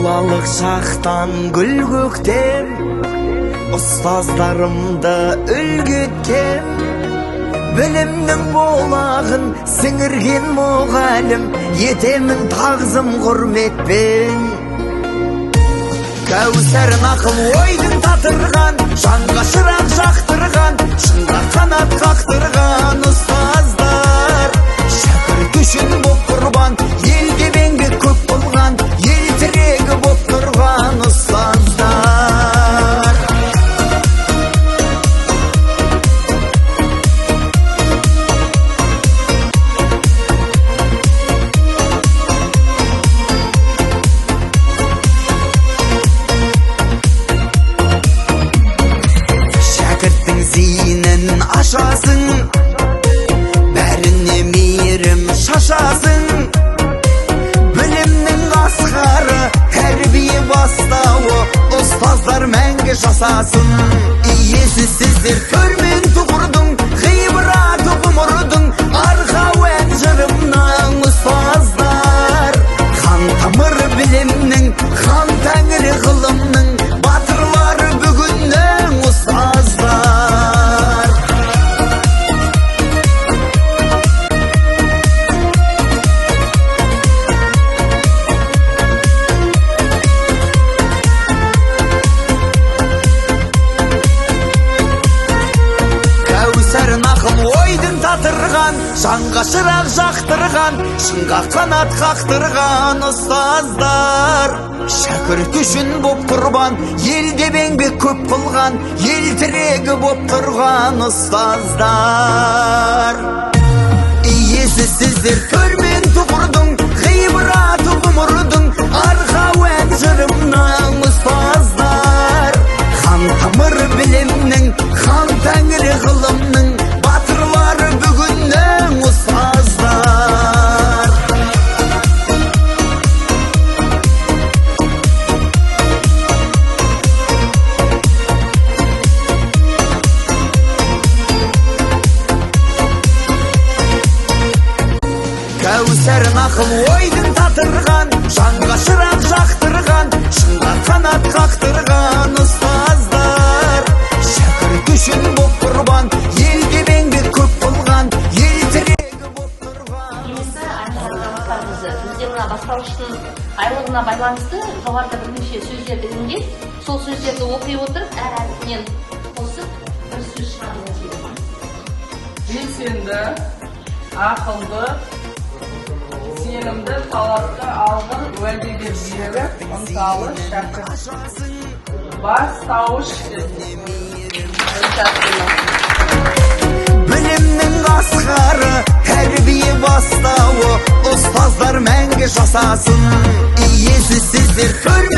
балалық шақтан гүл көктем, ұстаздарымды үлгі еткем. Білімнің болағын сіңірген мұғалім, етемін тағзым құрметпен. Кәусәрін ақыл ойдың татырған, жанға шырақ жақтырған, шыңға қанат қақтырған ұстаздар. Шәкірт үшін боп құрбан, елге еңбек көп болған, ел тірегі боп тұрған ұстаздар. Зейінін ашасың, бәріне мейірім шашасың. Білімнің асқары, тәрбие бастауы, ұстаздар мәңгі жасасын. Иесіз сіздер көрмен тұғырдың, ғибраты ғұмырдың, арқауэн жырымның ұстаздар. Қан тамыр білімнің, қан тәңірі ғылымның, батырлары бүгіннің ұстаздар. Жанға шырақ жақтырған, шыңға қанат қақтырған ұстаздар. Шәкірт үшін боп құрбан, елде еңбек көп қылған, ел тірегі боп тұрған ұстаздар. Иесіз сіздер көрмен тұғырдың, ғибраты ғұмырдың, арқауэн жырымның ұстаздар. Қан тамыр білімнің, қан тәңірі ғылымның, батырлары бүгіннің ұстаздар. Кәусәрін ақыл ойдың татырған, жанға шырақ жақтырған, шыңға қанат қақтырған ұстаздар. Шәкірт үшін боп құрбан, елге еңбек көп болған, ел тірегі боп тұрған. Келесі аймақтарымызды бізде мына бастауыштың айлығына байланысты жоғарыда бірнеше сөздерді енген, сол сөздерді оқи отырып, әр әріпінен қосып бір сөз шығарып. Белсенді, ақылды, сенімді, талапты, алғыр, уәдеге беріп, ынталы, шәкірт. Бастауыш. Білімнің асқары, тәрбие бастауы, ұстаздар мәңгі жасасын. Иесіз сіздер көрмен